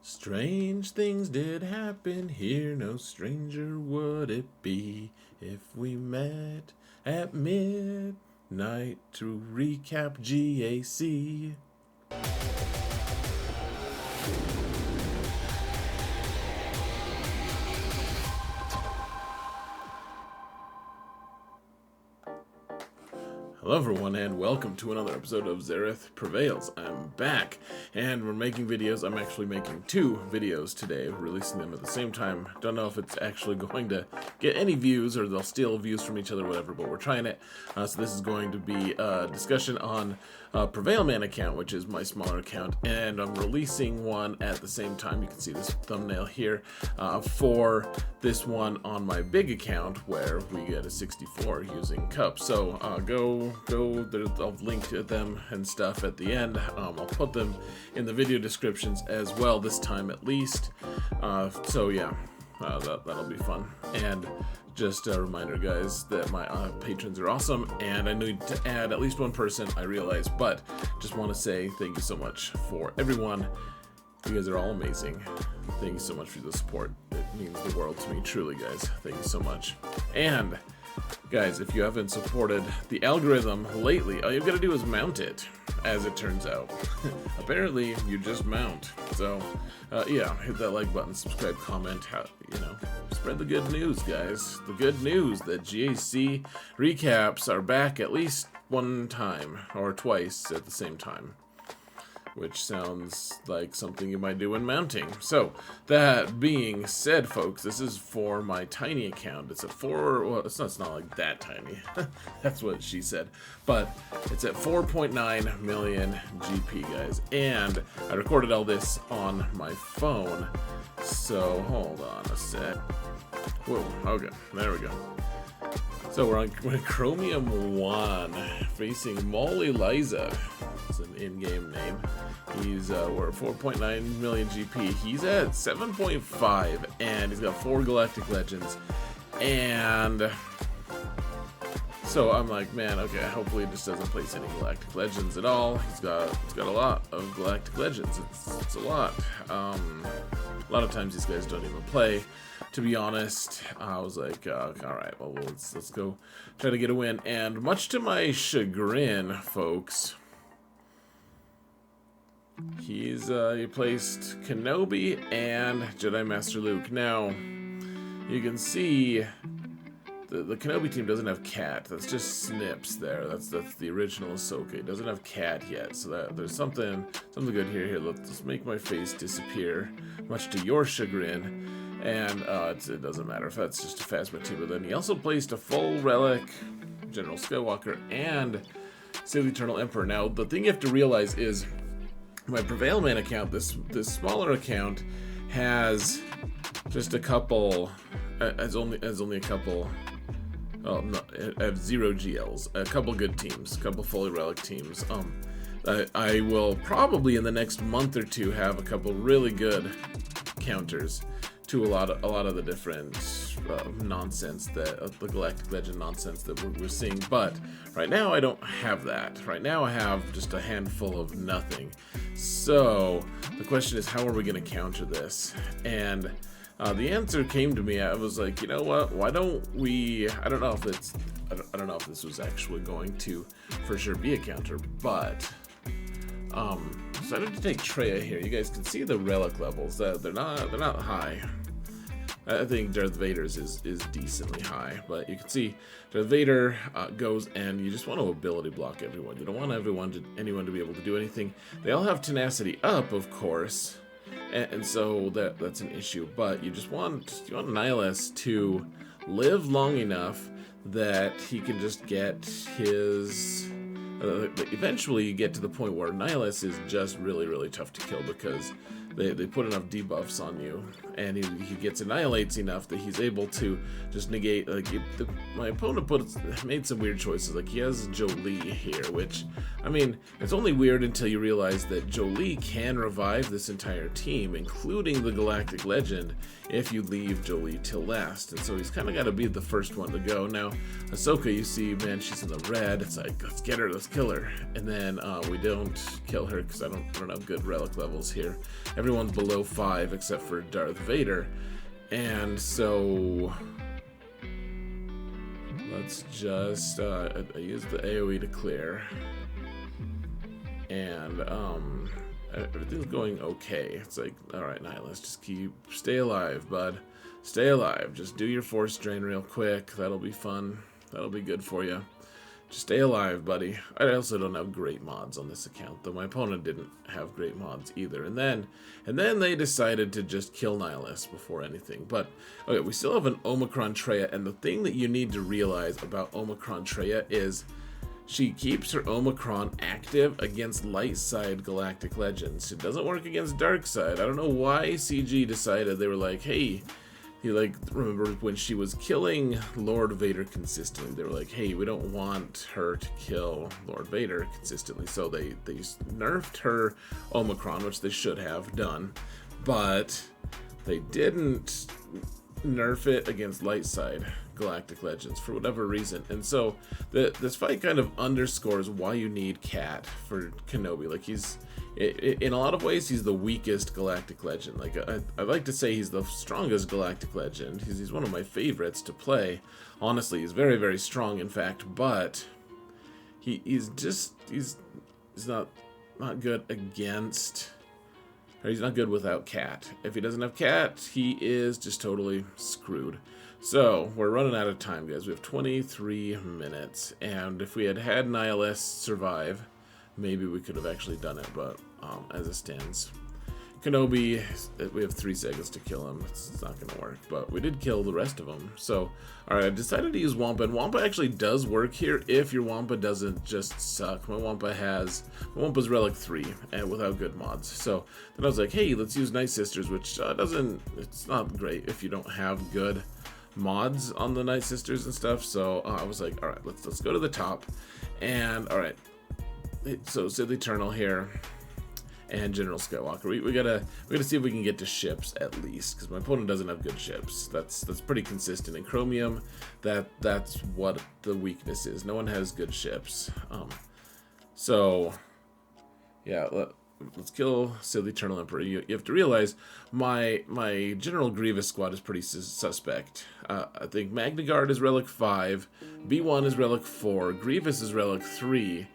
Strange things did happen here, no stranger would it be if we met at midnight to recap GAC. Hello everyone and welcome to another episode of Xerath Prevails. I'm back and we're making videos. I'm actually making two videos today, releasing them at the same time. Don't know if it's actually going to get any views or they'll steal views from each other, whatever, but we're trying it. So this is going to be a discussion on Prevail Man account, which is my smaller account, and I'm releasing one at the same time. You can see this thumbnail here for this one on my big account where we get a 64 using cups. So go, I'll link to them and stuff at the end. I'll put them in the video descriptions as well, this time at least. So yeah, that'll be fun. And just a reminder, guys, that my patrons are awesome, and I need to add at least one person, I realize, but just want to say thank you so much for everyone. You guys are all amazing. Thank you so much for the support. It means the world to me, truly, guys. Thank you so much. And guys, if you haven't supported the algorithm lately, all you've got to do is mount it, as it turns out. Apparently, you just mount. So, yeah, hit that like button, subscribe, comment, spread the good news, guys. The good news that GAC recaps are back at least one time, or twice at the same time, which sounds like something you might do when mounting. So, that being said, folks, this is for my tiny account. It's at well, it's not like that tiny. That's what she said. But it's at 4.9 million GP, guys. And I recorded all this on my phone. So, hold on a sec. Whoa, okay, there we go. So we're on Chromium 1, facing Molly Liza. It's an in-game name. We're at 4.9 million GP. He's at 7.5, and he's got 4 Galactic Legends. And so I'm like, man, okay, hopefully he just doesn't place any Galactic Legends at all. He's got a lot of Galactic Legends. It's a lot. A lot of times these guys don't even play. To be honest, I was like, all right, well, let's go try to get a win. And much to my chagrin, folks, he placed Kenobi and Jedi Master Luke. Now, you can see the Kenobi team doesn't have Cat. That's just Snips there. That's the original Ahsoka. It doesn't have Cat yet, so there's something good here. Here, let's make my face disappear, much to your chagrin. And it doesn't matter if that's just a Phasma team. But then he also placed a full Relic, General Skywalker, and Sith Eternal Emperor. Now, the thing you have to realize is my Prevail Man account, this smaller account, has just a couple, has only a couple. Oh no, I have 0 GLs, a couple good teams, a couple fully Relic teams. I will probably in the next month or two have a couple really good counters to a lot of the different nonsense that the Galactic Legend nonsense that we're seeing. But right now I don't have that. Right now I have just a handful of nothing. So the question is, how are we going to counter this? And the answer came to me. I was like, you know what? Why don't we? I don't know if this was actually going to for sure be a counter, but decided to take Traya here. You guys can see the relic levels. They're not high. I think Darth Vader's is decently high, but you can see Darth Vader goes, and you just want to ability block everyone. You don't want anyone to be able to do anything. They all have tenacity up, of course, and so that's an issue. But you want Nihilus to live long enough that he can just get his. Eventually, you get to the point where Nihilus is just really, really tough to kill because they put enough debuffs on you, and he gets annihilates enough that he's able to just negate. My opponent made some weird choices. Like, he has Jolie here, which, I mean, it's only weird until you realize that Jolie can revive this entire team, including the Galactic Legend, if you leave Jolie till last. And so he's kind of got to be the first one to go. Now, Ahsoka, you see, man, she's in the red. It's like, let's get her, let's kill her. And then we don't kill her because I don't have good relic levels here. everyone's below 5 except for Darth Vader. And so let's just I use the AoE to clear, and everything's going okay. It's like, all right, Nihilus, just stay alive, bud, stay alive. Just do your force drain real quick. That'll be fun. That'll be good for you. Just stay alive, buddy. I also don't have great mods on this account, though my opponent didn't have great mods either. And then they decided to just kill Nihilus before anything. But, okay, we still have an Omicron Traya, and the thing that you need to realize about Omicron Traya is she keeps her Omicron active against light side Galactic Legends. It doesn't work against dark side. I don't know why CG decided. They were like, hey, remember when she was killing Lord Vader consistently, they were like, hey, we don't want her to kill Lord Vader consistently, so they nerfed her Omicron, which they should have done, but they didn't nerf it against light side Galactic Legends for whatever reason. And so this fight kind of underscores why you need Cat for Kenobi. Like, in a lot of ways, he's the weakest Galactic Legend. Like, I like to say he's the strongest Galactic Legend. He's one of my favorites to play. Honestly, he's very, very strong, in fact, but he's not good against, or he's not good without Cat. If he doesn't have Cat, he is just totally screwed. So, we're running out of time, guys. We have 23 minutes, and if we had Nihilus survive, maybe we could have actually done it, but as it stands, Kenobi, we have 3 seconds to kill him. It's not going to work, but we did kill the rest of them. So, alright, I decided to use Wampa, and Wampa actually does work here if your Wampa doesn't just suck. My Wampa's Relic 3, and without good mods. So, then I was like, hey, let's use Night Sisters, which it's not great if you don't have good mods on the Night Sisters and stuff. So, I was like, alright, let's go to the top, and alright. So Sith Eternal here, and General Skywalker. We gotta see if we can get to ships at least, because my opponent doesn't have good ships. That's pretty consistent. In Chromium, that's what the weakness is. No one has good ships. So yeah, let's kill Sith Eternal Emperor. You have to realize my General Grievous squad is pretty suspect. I think Magna Guard is Relic 5, B1 is Relic 4, Grievous is Relic 3.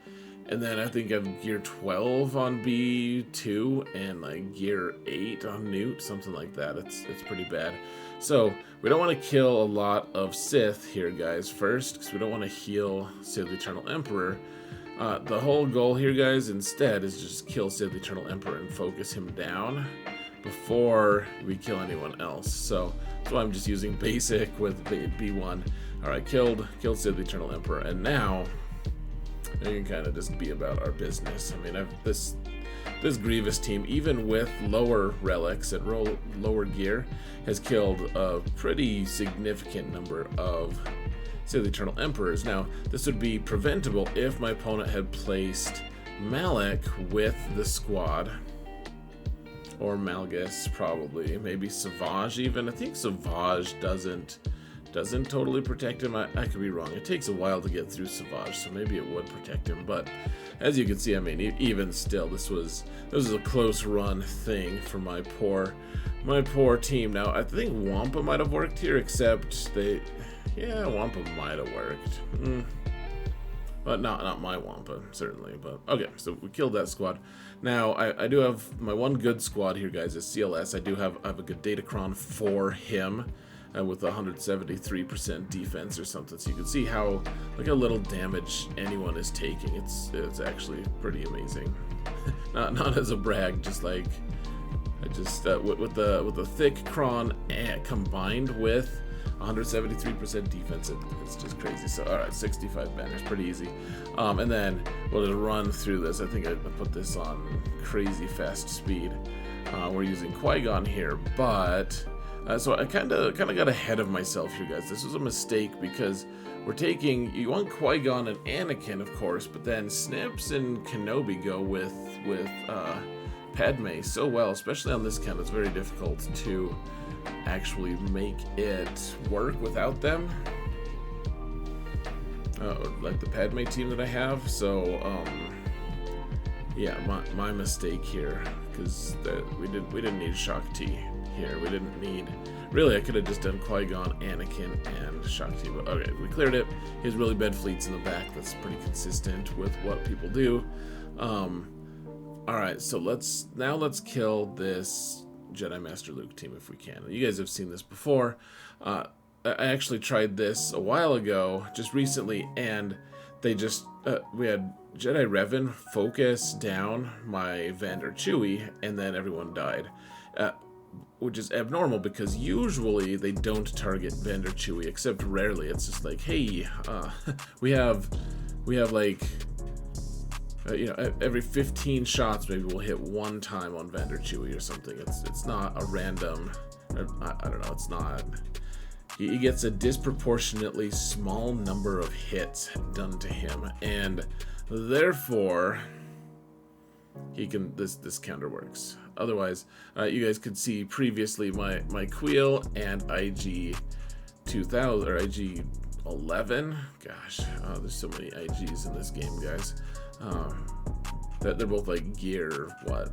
And then I think I have gear 12 on B2 and like gear 8 on Nute, something like that. It's pretty bad. So we don't want to kill a lot of Sith here, guys, first, because we don't want to heal Sith Eternal Emperor. The whole goal here, guys, instead is just kill Sith Eternal Emperor and focus him down before we kill anyone else. So that's why I'm just using basic with B1. Alright, killed Sith Eternal Emperor, and now we can kind of just be about our business. I mean, this Grievous team, even with lower relics and lower gear, has killed a pretty significant number of Sith Eternal Emperors. Now, this would be preventable if my opponent had placed Malak with the squad, or Malgus probably, maybe Savage even. I think Savage doesn't totally protect him. I could be wrong. It takes a while to get through Savage, so maybe it would protect him. But as you can see, I mean, even still, this was a close run thing for my poor team. Now, I think Wampa might have worked here, except Wampa might have worked. But not my Wampa, certainly. But okay, so we killed that squad. Now, I do have my one good squad here, guys, is CLS. I have a good Datacron for him. With 173% defense or something, so you can see how little damage anyone is taking. It's actually pretty amazing. not as a brag, just like with the thick cron combined with 173% defense, it's just crazy. So all right, 65 banners, pretty easy. And then we'll just run through this. I think I put this on crazy fast speed. We're using Qui-Gon here, but. So I kind of got ahead of myself here, guys. This was a mistake because you want Qui-Gon and Anakin, of course, but then Snips and Kenobi go with Padme so well, especially on this count. It's very difficult to actually make it work without them. Like the Padme team that I have. So Yeah, my mistake here, because we didn't need Shock T here. We didn't need. Really, I could have just done Qui-Gon, Anakin, and Shock T. But okay, we cleared it. He has really bad fleets in the back. That's pretty consistent with what people do. All right, so let's kill this Jedi Master Luke team if we can. You guys have seen this before. I actually tried this a while ago, just recently, and they just we had Jedi Revan focus down my Vander Chewie, and then everyone died, which is abnormal because usually they don't target Vander Chewie, except rarely. It's just like, hey, we have like. Every 15 shots, maybe we'll hit one time on Vander Chewie or something. It's not a random. I don't know. It's not. He gets a disproportionately small number of hits done to him, and therefore he can. This counter works. Otherwise, you guys could see previously my Queel and IG 2000 or IG 11. Gosh, there's so many IGs in this game, guys. That they're both like gear, what,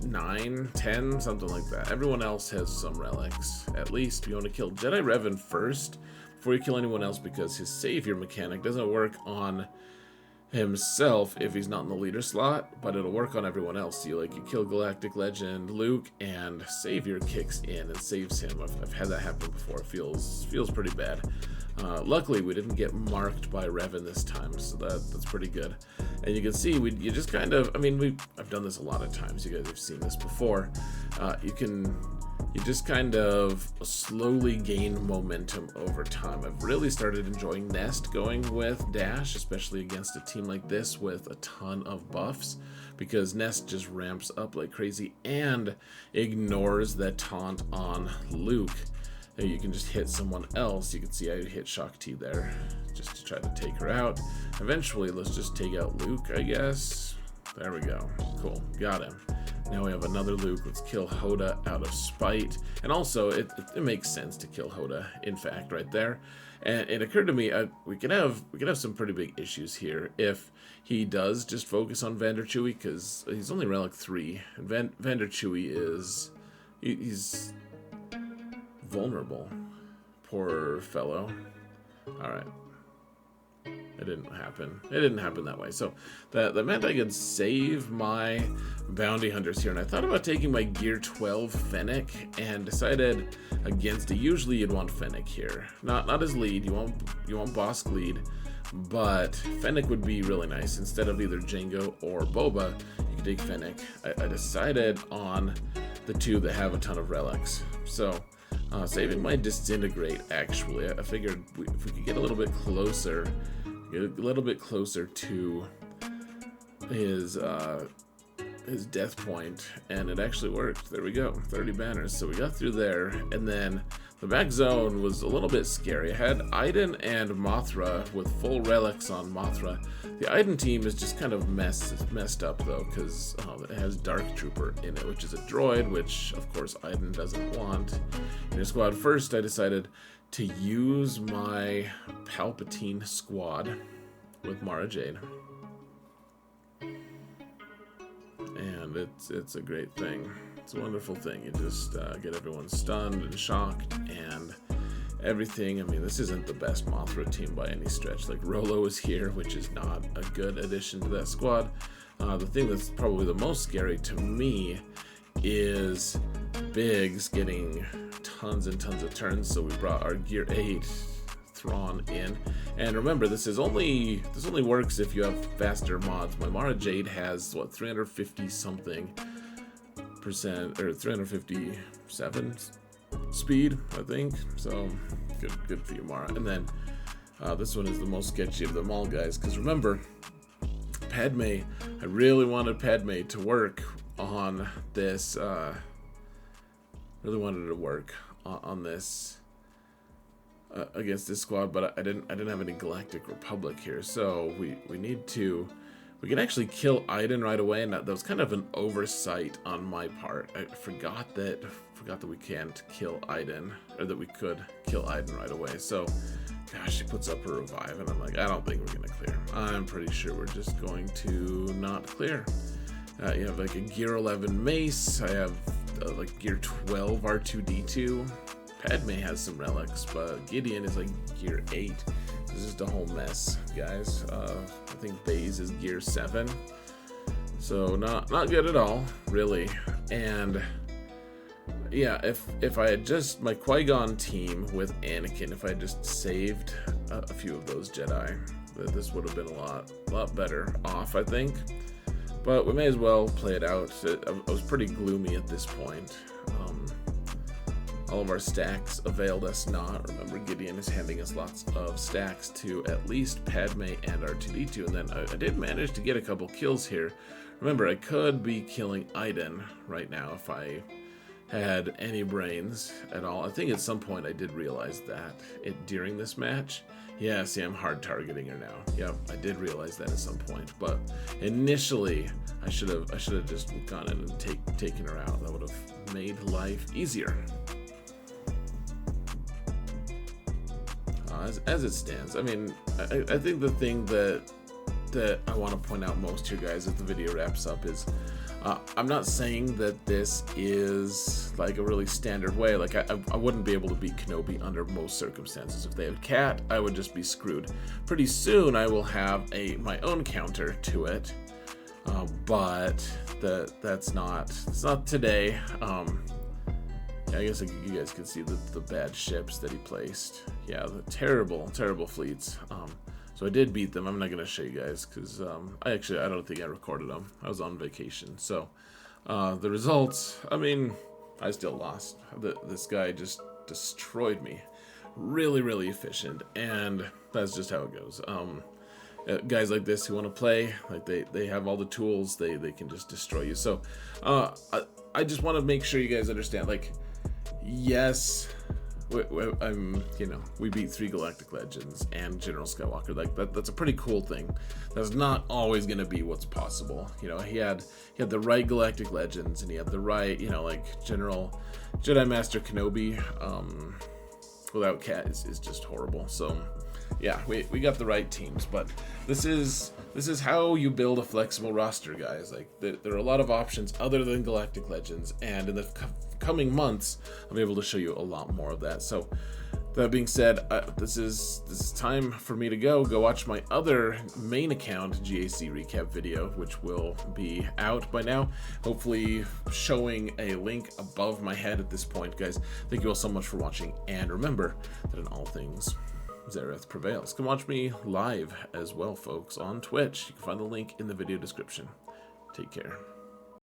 9, 10, something like that. Everyone else has some relics. At least you want to kill Jedi Revan first before you kill anyone else, because his savior mechanic doesn't work on himself if he's not in the leader slot, but it'll work on everyone else. So you kill Galactic Legend Luke, and savior kicks in and saves him. I've had that happen before. It feels pretty bad. Luckily, we didn't get marked by Revan this time, so that's pretty good. And you can see, you just kind of, I've done this a lot of times. You guys have seen this before. You just kind of slowly gain momentum over time. I've really started enjoying Nest going with Dash, especially against a team like this with a ton of buffs, because Nest just ramps up like crazy and ignores that taunt on Luke. You can just hit someone else. You can see I hit Shock T there just to try to take her out. Eventually, let's just take out Luke, I guess. There we go. Cool. Got him. Now we have another Luke. Let's kill Hoda out of spite. And also, it makes sense to kill Hoda, in fact, right there. And it occurred to me, we could have some pretty big issues here if he does just focus on Vander Chewie, because he's only Relic 3. And Vander Chewie he's vulnerable. Poor fellow. Alright. It didn't happen. It didn't happen that way. So that meant I could save my bounty hunters here. And I thought about taking my Gear 12 Fennec and decided against it. Usually you'd want Fennec here. Not as lead. You want Bossk lead. But Fennec would be really nice. Instead of either Jango or Boba, you could take Fennec. I decided on the two that have a ton of relics. So saving my Disintegrate, actually. I figured if we could get a little bit closer to his death point, and it actually worked. There we go, 30 banners. So we got through there, and then the back zone was a little bit scary. I had Iden and Mothra with full relics on Mothra. The Iden team is just kind of messed up though, because it has Dark Trooper in it, which is a droid, which of course Iden doesn't want. In your squad first, I decided to use my Palpatine squad with Mara Jade. And it's a great thing. It's a wonderful thing. You just get everyone stunned and shocked and everything. This isn't the best Mothra team by any stretch. Like, Rolo is here, which is not a good addition to that squad. The thing that's probably the most scary to me is Biggs getting tons and tons of turns. So we brought our Gear 8 Thrawn in. And remember, this only works if you have faster mods. My Mara Jade has, 350 something percent, or 357 speed, I think. So good for you, Mara. And then this one is the most sketchy of them all, guys, because remember, Padme, I really wanted Padme to work on this, really wanted her to work on this against this squad, but I didn't have any Galactic Republic here, so we can actually kill Iden right away, and that was kind of an oversight on my part. I forgot that we can't kill Iden, or that we could kill Iden right away. So, gosh, she puts up her revive, and I'm like, I don't think we're gonna clear. I'm pretty sure we're just going to not clear. You have like a Gear 11 Mace. I have like Gear 12 R2-D2. Padme has some relics, but Gideon is like Gear 8. This is just a whole mess, guys. I think Baze is Gear 7. So not good at all, really. And yeah, if I had just my Qui-Gon team with Anakin, if I had just saved a few of those Jedi, this would have been a lot better off, I think. But we may as well play it out. I was pretty gloomy at this point. All of our stacks availed us not. Remember, Gideon is handing us lots of stacks to at least Padme and R2-D2, and then I did manage to get a couple kills here. Remember, I could be killing Iden right now if I had any brains at all. I think at some point I did realize that during this match. Yeah, see, I'm hard targeting her now. Yep, I did realize that at some point, but initially I should have just gone in and taken her out. That would have made life easier. As it stands, I mean, I think the thing that I want to point out most here, guys, as the video wraps up is I'm not saying that this is like a really standard way. Like I wouldn't be able to beat Kenobi under most circumstances. If they had Cat, I would just be screwed. Pretty soon I will have my own counter to it, but it's not today. Yeah, I guess you guys can see the bad ships that he placed. Yeah, the terrible fleets. So I did beat them. I'm not going to show you guys because I don't think I recorded them. I was on vacation. So the results, I mean, I still lost. This guy just destroyed me. Really efficient. And that's just how it goes. Guys like this who want to play, like they have all the tools, they can just destroy you. So I just want to make sure you guys understand, like, yes, we beat 3 Galactic Legends and General Skywalker. Like that's a pretty cool thing. That's not always going to be what's possible. You know, he had the right Galactic Legends, and he had the right, like General Jedi Master Kenobi. Without Cat is just horrible. So yeah, we got the right teams, but this is how you build a flexible roster, guys. Like there are a lot of options other than Galactic Legends, and in the coming months I'll be able to show you a lot more of that. So that being said, this is time for me to go watch my other main account GAC recap video, which will be out by now, hopefully showing a link above my head at this point. Guys, thank you all so much for watching, and remember that in all things, Zereth prevails. Come watch me live as well, folks, on Twitch. You can find the link in the video description. Take care.